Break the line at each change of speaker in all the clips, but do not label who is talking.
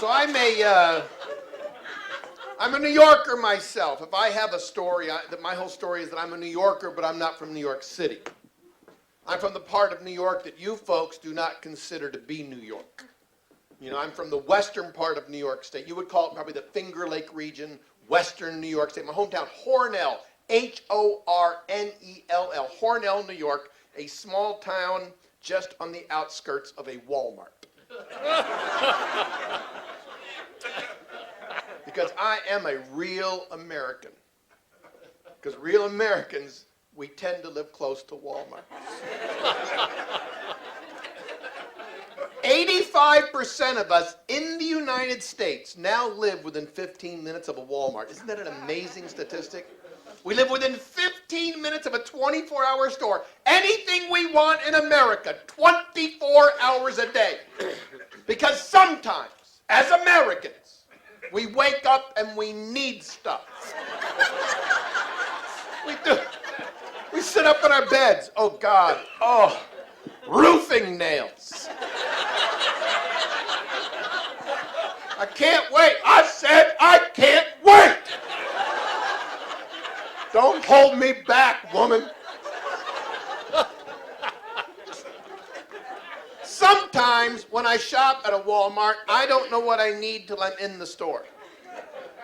So I'm a New Yorker myself. If I have a story, my whole story is that I'm a New Yorker, but I'm not from New York City. I'm from the part of New York that you folks do not consider to be New York. You know, I'm from the western part of New York State. You would call it probably the Finger Lake region, western New York State. My hometown, Hornell, Hornell, Hornell, New York, a small town just on the outskirts of a Walmart. Because I am a real American. Because real Americans, we tend to live close to Walmart. 85% of us in the United States now live within 15 minutes of a Walmart. Isn't that an amazing statistic? We live within 15 minutes of a 24-hour store. Anything we want in America, 24 hours a day. Because sometimes, as Americans, we wake up and we need stuff. We do. We sit up in our beds. Oh, God. Oh, roofing nails. I can't wait. I said I can't wait. Don't hold me back, woman. Sometimes when I shop at a Walmart, I don't know what I need till I'm in the store.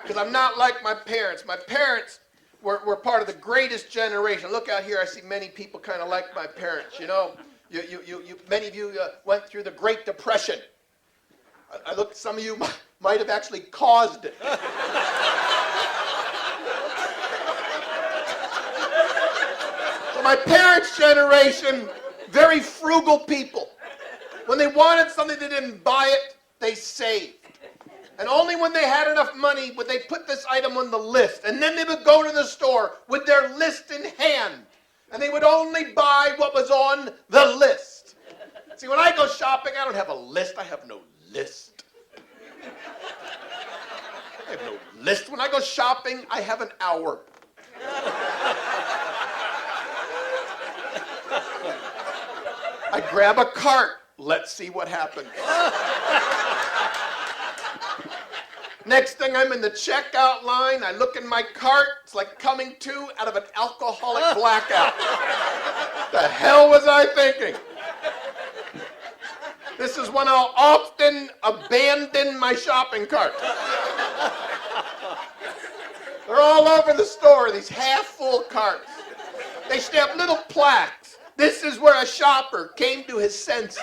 Because I'm not like my parents. My parents were part of the greatest generation. Look out here, I see many people kind of like my parents. You know, many of you went through the Great Depression. I look, some of you might have actually caused it. So my parents' generation, very frugal people. When they wanted something, they didn't buy it, they saved. And only when they had enough money would they put this item on the list. And then they would go to the store with their list in hand. And they would only buy what was on the list. See, when I go shopping, I don't have a list. I have no list. I have no list. When I go shopping, I have an hour. I grab a cart. Let's see what happens. Next thing, I'm in the checkout line. I look in my cart. It's like coming to out of an alcoholic blackout. The hell was I thinking? This is when I'll often abandon my shopping cart. They're all over the store, these half-full carts. They stamp little plaques. This is where a shopper came to his senses.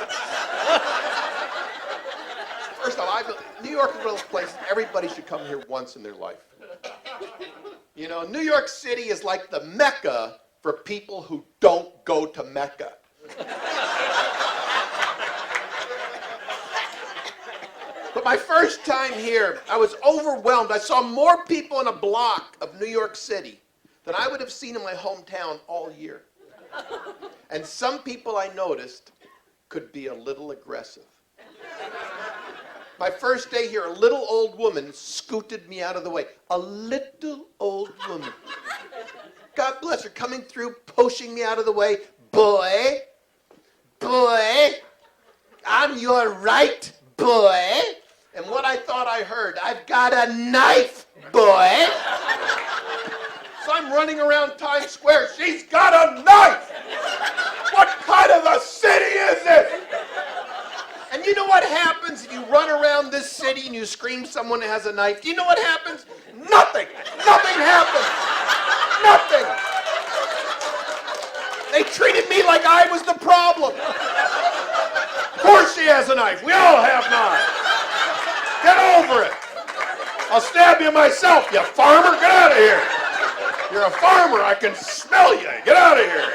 First of all, New York is one of those places everybody should come here once in their life. You know, New York City is like the Mecca for people who don't go to Mecca. But my first time here, I was overwhelmed. I saw more people in a block of New York City than I would have seen in my hometown all year. And some people I noticed could be a little aggressive. My first day here, a little old woman scooted me out of the way. A little old woman. God bless her, coming through, pushing me out of the way. Boy, I'm your right, boy. And what I thought I heard, I've got a knife, boy. So I'm running around Times Square. She's got a knife. What kind of a city is this? And you know what happens if you run around this city and you scream someone has a knife? Do you know what happens? Nothing. Nothing happens. Nothing. They treated me like I was the problem. Of course she has a knife. We all have knives. Get over it. I'll stab you myself, you farmer. Get out of here. You're a farmer. I can smell you. Get out of here.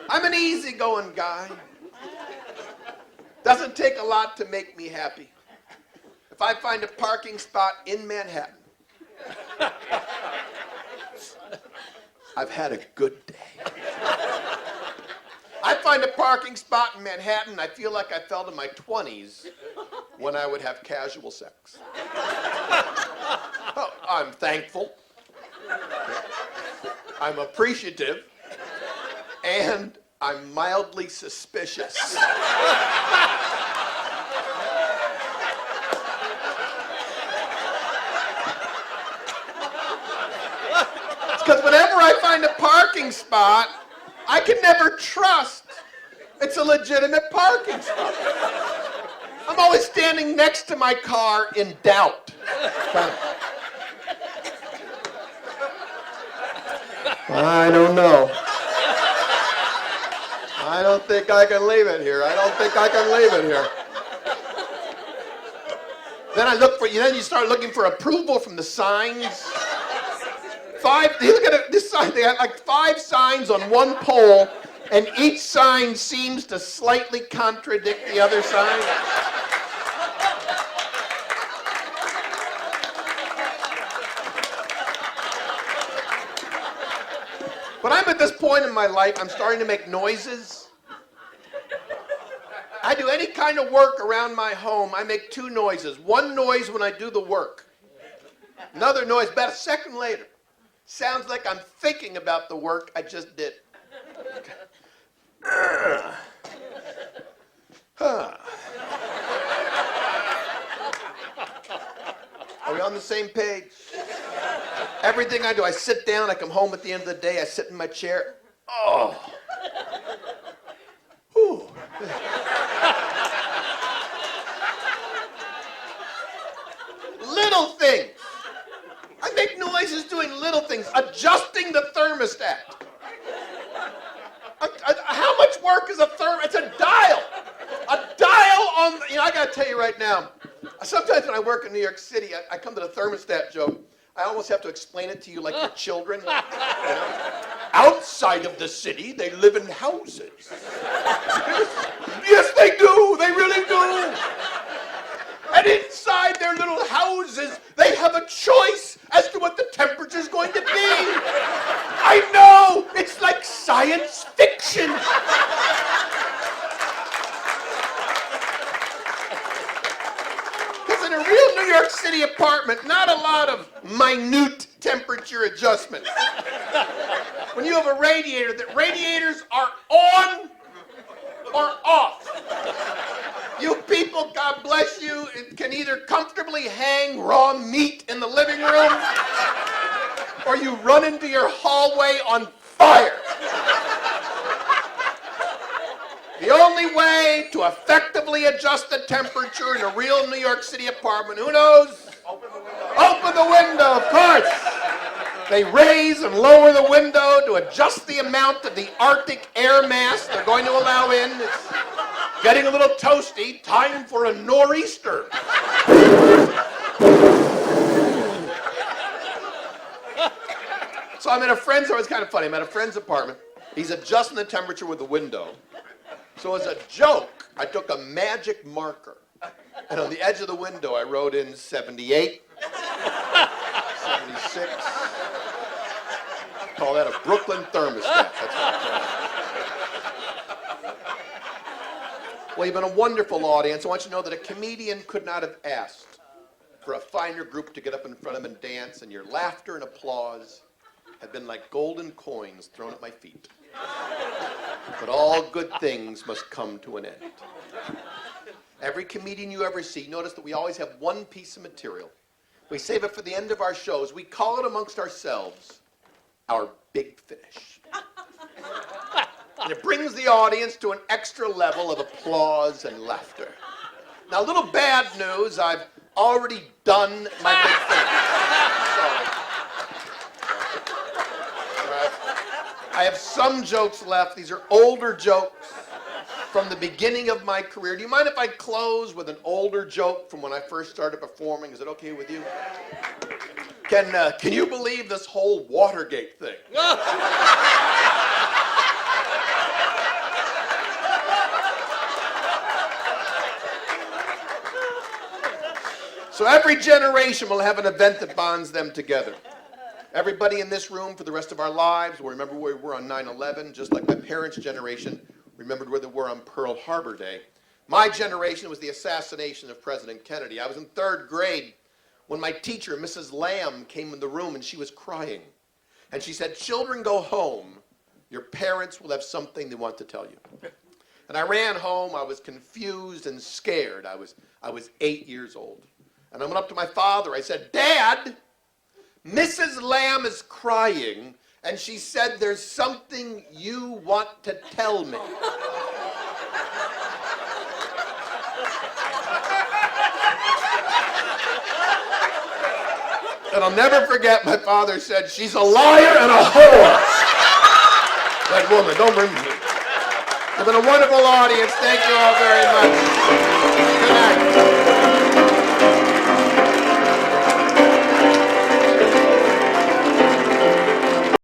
I'm an easygoing guy. Doesn't take a lot to make me happy. If I find a parking spot in Manhattan, I've had a good day. I find a parking spot in Manhattan, I feel like I felt in my 20s when I would have casual sex. Oh, I'm thankful. I'm appreciative. And I'm mildly suspicious. Because whenever I find a parking spot, I can never trust it's a legitimate parking spot. I'm always standing next to my car in doubt. I don't know. I don't think I can leave it here. I don't think I can leave it here. Then then you start looking for approval from the signs. You look at this sign, they have like 5 signs on one pole, and each sign seems to slightly contradict the other sign. But I'm at this point in my life, I'm starting to make noises. I do any kind of work around my home, I make 2 noises. One noise when I do the work. Another noise about a second later. Sounds like I'm thinking about the work I just did. Are we on the same page? Everything I do, I sit down, I come home at the end of the day, I sit in my chair. Oh. Whew. Little things. I make noises doing little things, adjusting the thermostat. How much work is a thermostat? It's a dial. A dial on, I got to tell you right now, sometimes when I work in New York City, I come to the thermostat joke. I almost have to explain it to you like you're children. You know? Outside of the city, they live in houses. Yes, they do. They really do. And inside their little houses, they have a choice as to what the temperature is going to be. I know. It's like science fiction. Because in a real New York City apartment, not a lot of minute temperature adjustment. When you have a radiator, the radiators are on or off. You people, God bless you, can either comfortably hang raw meat in the living room or you run into your hallway on fire. The only way to effectively adjust the temperature in a real New York City apartment, who knows? Open the window. Open the window, of course. They raise and lower the window to adjust the amount of the Arctic air mass they're going to allow in. It's getting a little toasty. Time for a nor'easter. So I'm at a friend's, it was kind of funny, I'm at a friend's apartment. He's adjusting the temperature with the window. So as a joke, I took a magic marker, and on the edge of the window I wrote in 78, 76. Call that a Brooklyn thermostat. That's what I call it. Well, you've been a wonderful audience. I want you to know that a comedian could not have asked for a finer group to get up in front of him and dance, and your laughter and applause have been like golden coins thrown at my feet. But all good things must come to an end. Every comedian you ever see, notice that we always have one piece of material. We save it for the end of our shows. We call it amongst ourselves our big finish. And it brings the audience to an extra level of applause and laughter. Now, a little bad news, I've already done my big finish. Sorry. I have some jokes left. These are older jokes from the beginning of my career. Do you mind if I close with an older joke from when I first started performing? Is it okay with you? Can you believe this whole Watergate thing? So every generation will have an event that bonds them together. Everybody in this room for the rest of our lives will remember where we were on 9/11, just like my parents' generation remembered where they were on Pearl Harbor Day. My generation was the assassination of President Kennedy. I was in 3rd grade when my teacher, Mrs. Lamb, came in the room and she was crying. And she said, "Children, go home. Your parents will have something they want to tell you. And I ran home. I was confused and scared. I was 8 years old. And I went up to my father. I said, Dad, Mrs. Lamb is crying, and she said there's something you want to tell me. And I'll never forget, my father said, she's a liar and a whore. That woman, don't bring me. It's been a wonderful audience. Thank you all very much. Good night.